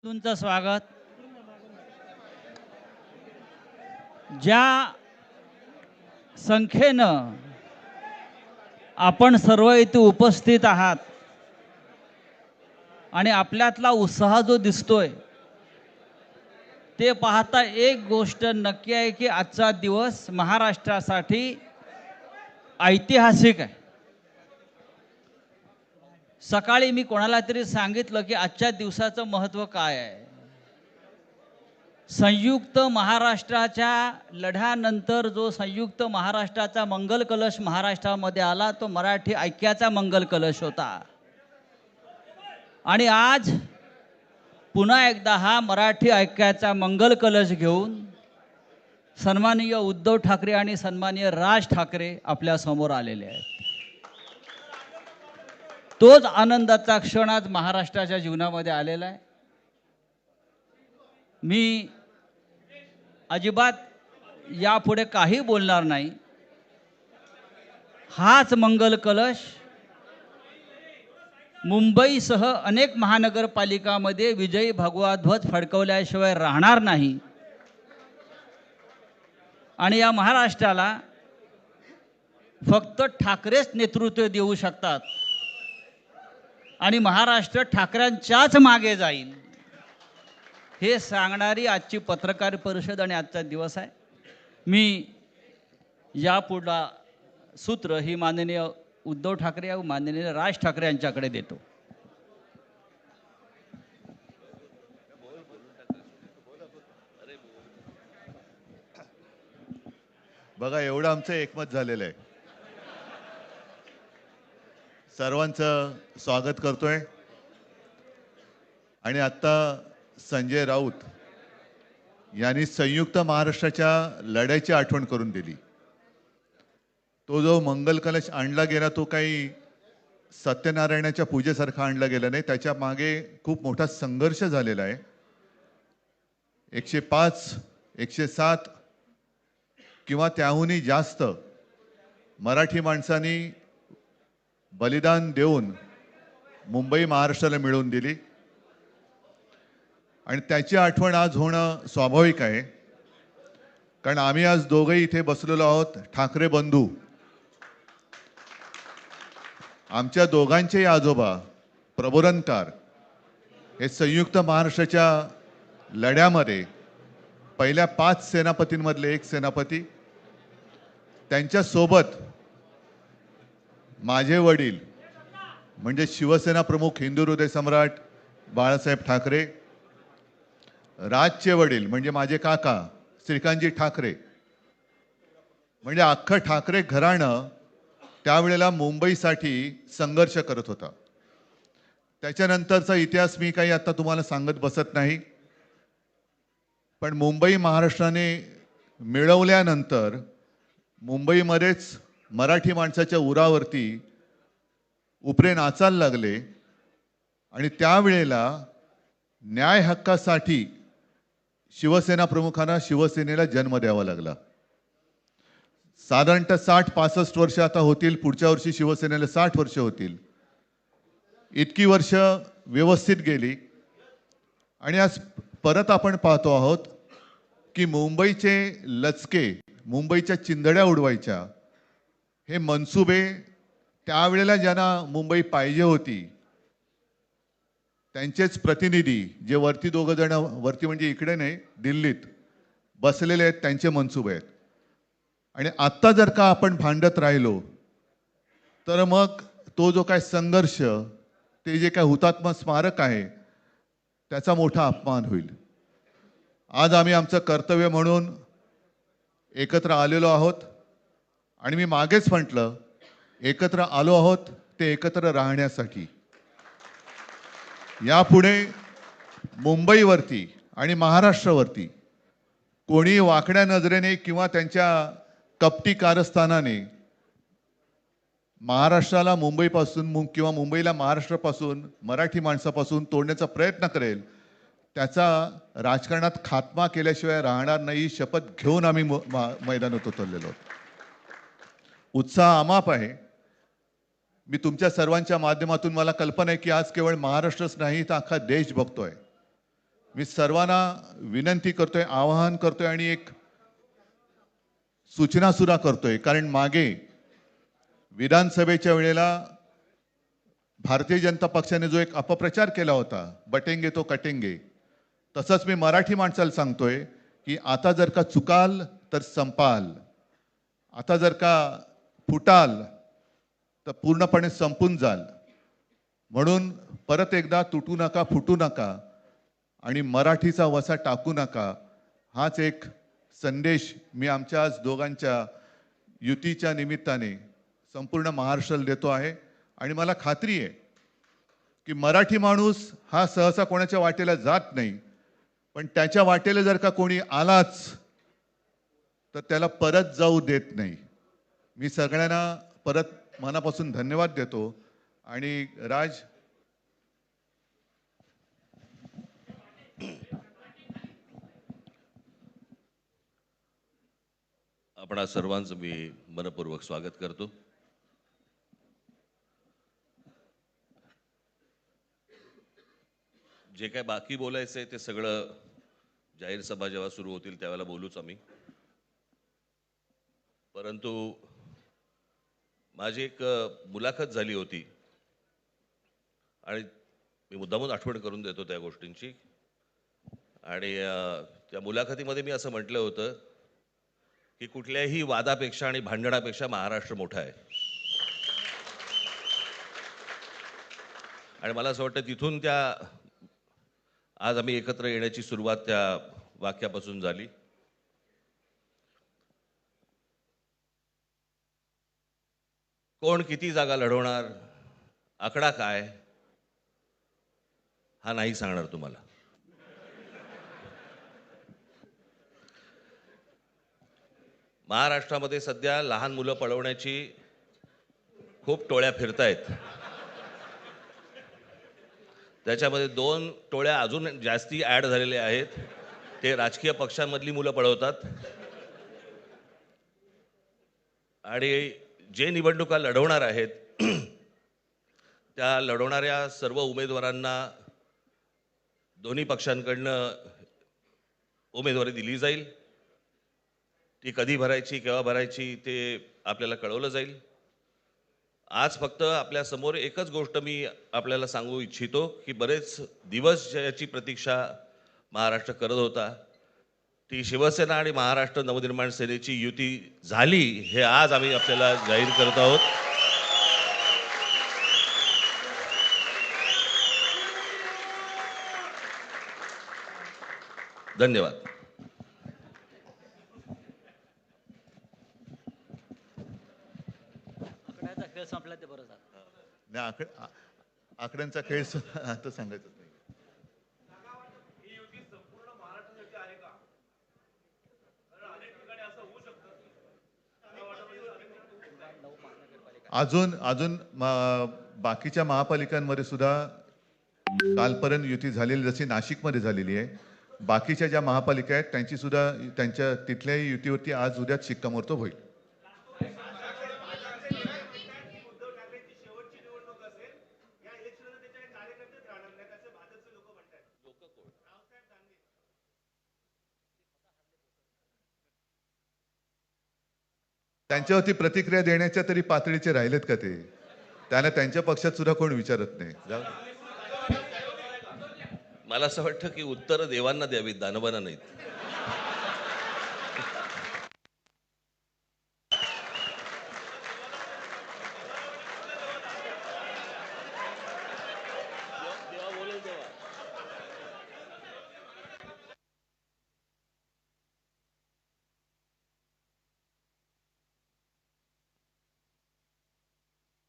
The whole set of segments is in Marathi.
तुमचं स्वागत. ज्या संख्येनं आपण सर्व इथे उपस्थित आहात आणि आपल्यातला उत्साह जो दिसतोय ते पाहता एक गोष्ट नक्की आहे की आजचा दिवस महाराष्ट्रासाठी ऐतिहासिक आहे. सकाळी मी कोणाला तरी सांगितलं की आजच्या दिवसाचं महत्त्व काय आहे. संयुक्त महाराष्ट्राच्या लढ्यानंतर जो संयुक्त महाराष्ट्राचा मंगल कलश महाराष्ट्रामध्ये आला तो मराठी ऐक्याचा मंगल कलश होता. आणि आज पुन्हा एकदा हा मराठी ऐक्याचा मंगल कलश घेऊन सन्माननीय उद्धव ठाकरे आणि सन्माननीय राज ठाकरे आपल्या समोर आलेले आहेत. तोच आनंदाचा क्षण आज महाराष्ट्राच्या जीवनामध्ये आलेला आहे. मी अजिबात यापुढे काही बोलणार नाही. हाच मंगल कलश मुंबईसह अनेक महानगरपालिकांमध्ये विजयी भगवा ध्वज फडकवल्याशिवाय राहणार नाही. आणि या महाराष्ट्राला फक्त ठाकरेच नेतृत्व देऊ शकतात आणि महाराष्ट्र ठाकरेंच्याच मागे जाईल हे सांगणारी आजची पत्रकार परिषद आणि आजचा दिवस आहे. मी यापुढला सूत्र ही माननीय उद्धव ठाकरे व माननीय राज ठाकरे यांच्याकडे देतो. बघा एवढं आमचं एकमत झालेलं आहे. सर्वांचं स्वागत करतोय. आणि आता संजय राऊत यांनी संयुक्त महाराष्ट्राच्या लढ्याची आठवण करून दिली. तो जो मंगल कलश आणला गेला तो काही सत्यनारायणाच्या पूजेसारखा आणला गेला नाही. त्याच्या मागे खूप मोठा संघर्ष झालेला आहे. 105 107 किंवा त्याहूनही जास्त मराठी माणसांनी बलिदान देऊन मुंबई महाराष्ट्राला मिळवून दिली आणि त्याची आठवण आज होणं स्वाभाविक आहे. कारण आम्ही आज दोघंही इथे बसलेलो आहोत ठाकरे बंधू. आमच्या दोघांचेही आजोबा प्रबोधनकार हे संयुक्त महाराष्ट्राच्या लढ्यामध्ये पहिल्या 5 सेनापतींमधले एक सेनापती. त्यांच्यासोबत माझे वडील म्हणजे शिवसेना प्रमुख हिंदू हृदय सम्राट बाळासाहेब ठाकरे, राजचे वडील म्हणजे माझे काका श्रीकांतजी ठाकरे, म्हणजे अख्खं ठाकरे घराणं त्यावेळेला मुंबईसाठी संघर्ष करत होता. त्याच्यानंतरचा इतिहास मी काही आता तुम्हाला सांगत बसत नाही. पण मुंबई महाराष्ट्राने मिळवल्यानंतर मुंबईमध्येच मराठी माणसाच्या उरावरती उपरे नाचायला लागले आणि त्यावेळेला न्याय हक्कासाठी शिवसेना प्रमुखांना शिवसेनेला जन्म द्यावा लागला. साधारणतः 60-65 वर्ष आता होतील. पुढच्या वर्षी शिवसेनेला 60 वर्ष होतील. इतकी वर्ष व्यवस्थित गेली आणि आज परत आपण पाहतो आहोत की मुंबईचे लचके, मुंबईच्या चिंधड्या उडवायच्या हे मनसुबे त्यावेळेला ज्यांना मुंबई पाहिजे होती त्यांचेच प्रतिनिधी जे वरती दोघं जण, वरती म्हणजे इकडे नाही दिल्लीत बसलेले आहेत, त्यांचे मनसुबे आहेत. आणि आत्ता जर का आपण भांडत राहिलो तर मग तो जो काय संघर्ष, ते जे काय हुतात्मा स्मारक आहे त्याचा मोठा अपमान होईल. आज आम्ही आमचं कर्तव्य म्हणून एकत्र आलेलो आहोत आणि मी मागेच म्हटलं एकत्र आलो आहोत ते एकत्र राहण्यासाठी. यापुढे मुंबईवरती आणि महाराष्ट्रावरती कोणी वाकड्या नजरेने किंवा त्यांच्या कपटी कारस्थानाने महाराष्ट्राला मुंबईपासून किंवा मुंबईला महाराष्ट्रापासून, मराठी माणसापासून तोडण्याचा प्रयत्न करेल त्याचा राजकारणात खात्मा केल्याशिवाय राहणार नाही. शपथ घेऊन आम्ही मैदानात उतरलेलो आहोत. उत्साह अमाप आहे. मी तुमच्या सर्वांच्या माध्यमातून मला कल्पना आहे की आज केवळ महाराष्ट्रच नाही तर अख्खा देश बघतोय. मी सर्वांना विनंती करतोय, आवाहन करतोय आणि एक सूचना सुद्धा करतोय, कारण मागे विधानसभेच्या वेळेला भारतीय जनता पक्षाने जो एक अपप्रचार केला होता, बटेंगे तो कटेंगे, तसंच मी मराठी माणसाला सांगतोय की आता जर का चुकाल तर संपाल, आता जर का फुटाल तर पूर्णपणे संपून जाल. म्हणून परत एकदा तुटू नका, फुटू नका आणि मराठीचा वसा टाकू नका, हाच एक संदेश मी आमच्या आज दोघांच्या युतीच्या निमित्ताने संपूर्ण महाराष्ट्राला देतो आहे. आणि मला खात्री आहे की मराठी माणूस हा सहसा कोणाच्या वाटेला जात नाही, पण त्याच्या वाटेला जर का कोणी आलाच तर त्याला परत जाऊ देत नाही. मी सगळ्यांना परत मनापासून धन्यवाद देतो. आणि राज, आपणा सर्वांचं मी मनपूर्वक स्वागत करतो. जे काय बाकी बोलायचं आहे ते सगळं जाहीर सभा जेव्हा सुरू होतील त्यावेळेला बोलूच आम्ही. परंतु माझी एक मुलाखत झाली होती आणि मी मुद्दामून आठवण करून देतो त्या गोष्टींची. आणि त्या मुलाखतीमध्ये मी असं म्हटलं होतं की कुठल्याही वादापेक्षा आणि भांडणापेक्षा महाराष्ट्र मोठा आहे. आणि मला असं वाटतं तिथून त्या आज आम्ही एकत्र येण्याची सुरुवात त्या वाक्यापासून झाली. कोण किती जागा लढवणार, आकडा काय, हा नाही सांगणार तुम्हाला. महाराष्ट्रामध्ये सध्या लहान मुलं पळवण्याची खूप टोळ्या फिरतायत. त्याच्यामध्ये 2 टोळ्या अजून जास्ती ॲड झालेल्या आहेत. ते राजकीय पक्षांमधली मुलं पळवतात आणि जे निवडणुका लढवणार आहेत त्या लढवणाऱ्या सर्व उमेदवारांना दोन्ही पक्षांकडनं उमेदवारी दिली जाईल. ती कधी भरायची, केव्हा भरायची ते आपल्याला कळवलं जाईल. आज फक्त आपल्या समोर एकच गोष्ट मी आपल्याला सांगू इच्छितो की बरेच दिवस ज्याची प्रतीक्षा महाराष्ट्र करत होता, ती शिवसेना आणि महाराष्ट्र नवनिर्माण सेनेची युती झाली, हे आज आम्ही आपल्याला जाहीर करत आहोत. धन्यवाद. आकड्याचा खेळ संपला ते बरं झालं. नाही, आकड्यांचा खेळ सुद्धा आता सांगायचं नाही. अजून अजून बाकीच्या महापालिकांमध्ये सुद्धा कालपर्यंत युती झालेली, जशी नाशिकमध्ये झालेली आहे, बाकीच्या ज्या महापालिका आहेत त्यांची सुद्धा त्यांच्या तिथल्याही युतीवरती आज उद्याच शिक्कामोर्तब होईल. त्यांच्यावरती प्रतिक्रिया देण्याच्या तरी पातळीचे राहिलेत का ते? त्यांना त्यांच्या पक्षात सुद्धा कोण विचारत नाही. जाऊ दे. मला असं वाटतं की उत्तरं देवांना द्यावीत, दानवांना नाहीत.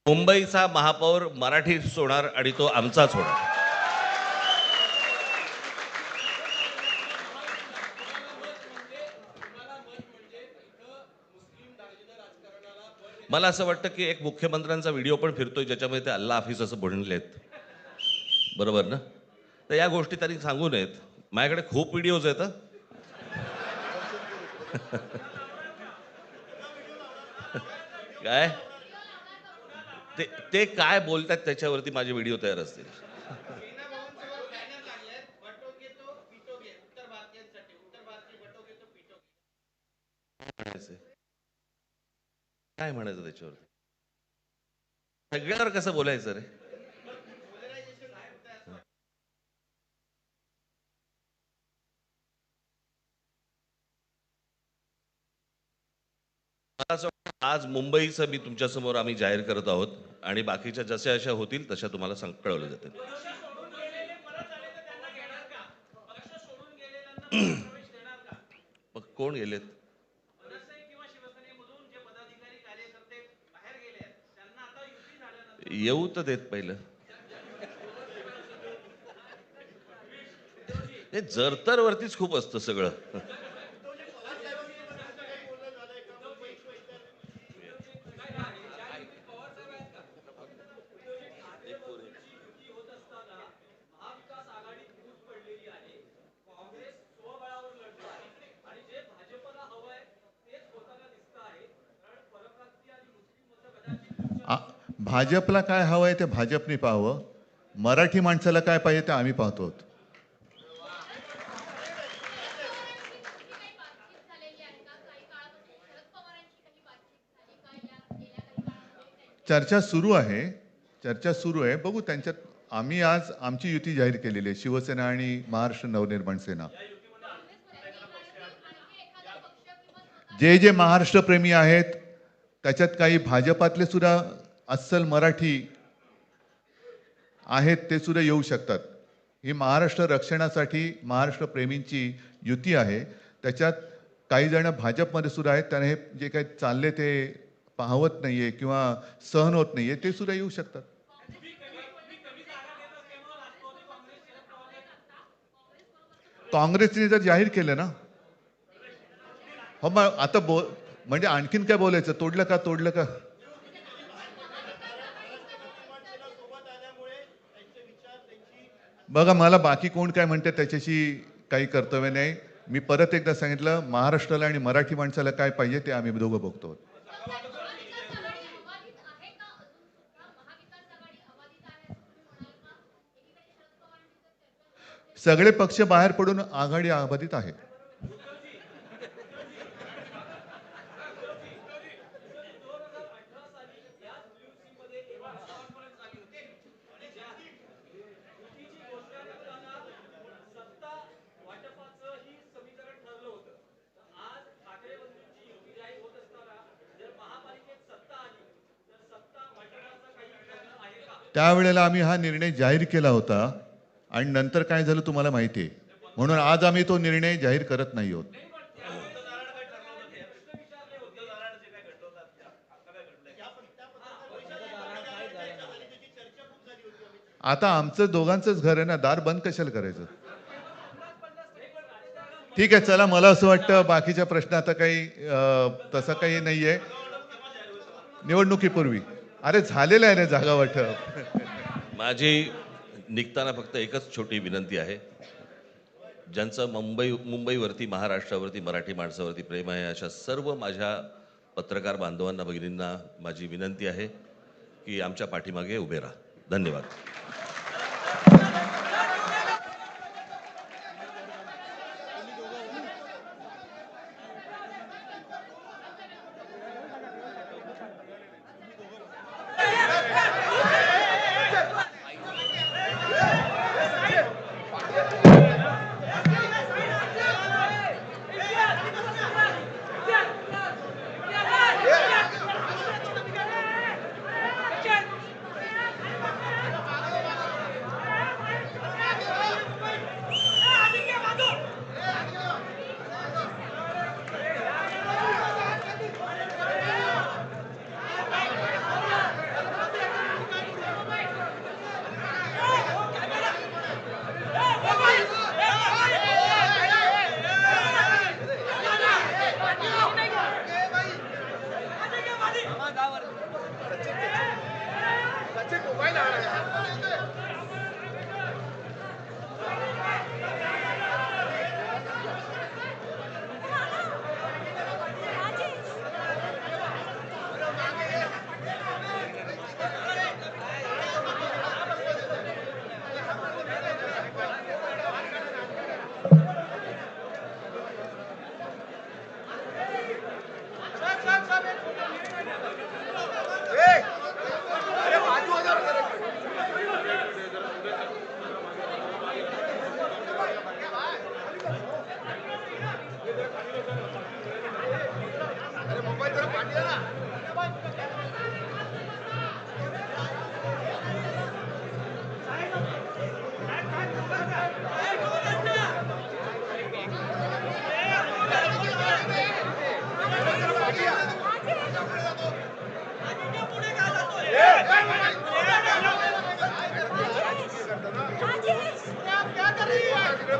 मुंबईचा महापौर मराठीच होणार आणि तो आमचाच होणार. मला असं वाटतं की एक मुख्यमंत्र्यांचा व्हिडिओ पण फिरतोय ज्याच्यामध्ये ते अल्ला हाफिज असं म्हणलेत, बरोबर ना? तर या गोष्टी त्यांनी सांगू नयेत. माझ्याकडे खूप व्हिडिओज आहेत. काय ते काय बोलतात त्याच्यावरती माझे व्हिडिओ तयार असतील. म्हणायचंय? काय म्हणायचं त्याच्यावरती? सगळ्यावर कसं बोलायचं रे? मला असं वाटतं आज मुंबईचं मी तुमच्यासमोर आम्ही जाहीर करत आहोत आणि बाकीच्या जशा अशा होतील तशा तुम्हाला कळवलं जातील. मग कोण गेलेत? येऊ तर देत पहिलं. हे जरतर वरतीच खूप असतं सगळं. आ- भाजपला काय हवं आहे ते भाजपने पाहावं. मराठी माणसाला काय पाहिजे ते आम्ही पाहतो. चर्चा सुरू आहे. चर्चा सुरू आहे. बघू त्यांच्यात. आम्ही आज आमची युती जाहीर केलेली आहे, शिवसेना आणि महाराष्ट्र नवनिर्माण सेना. जे जे महाराष्ट्रप्रेमी आहेत त्याच्यात काही भाजपातले सुद्धा अस्सल मराठी आहेत, ते सुद्धा येऊ शकतात. ही महाराष्ट्र रक्षणासाठी महाराष्ट्र प्रेमींची युती आहे. त्याच्यात काही जण भाजपमध्ये सुद्धा आहेत. त्यांना हे जे काही चालले ते पाहवत नाहीये किंवा सहन होत नाहीये, ते सुद्धा येऊ शकतात. काँग्रेसने जर जाहीर केलं ना, हो मग आता म्हणजे आणखीन काय बोलायचं? तोडलं का तोडलं का? बघा, मला बाकी कोण काय म्हणते त्याच्याशी काही कर्तव्य नाही. मी परत एकदा सांगितलं, महाराष्ट्राला आणि मराठी माणसाला काय पाहिजे ते आम्ही दोघं बघतो. सगळे पक्ष बाहेर पडून आघाडी अबाधित आहे. त्यावेळेला आम्ही हा निर्णय जाहीर केला होता आणि नंतर काय झालं तुम्हाला माहिती आहे. म्हणून आज आम्ही तो निर्णय जाहीर करत नाही आहोत. आता आमचं दोघांचंच घर आहे ना, दार बंद कशाला करायचं? ठीक आहे, चला. मला असं वाटतं बाकीच्या प्रश्न आता काही तसं काही नाहीये. निवडणुकीपूर्वी अरे झालेलं आहे ना जागा वाटप. माझी निघताना फक्त एकच छोटी विनंती आहे. ज्यांचं मुंबईवरती, महाराष्ट्रावरती, मराठी माणसावरती प्रेम आहे, अशा सर्व माझ्या पत्रकार बांधवांना, भगिनींना माझी विनंती आहे की आमच्या पाठीमागे उभे राहा. धन्यवाद.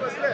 बसले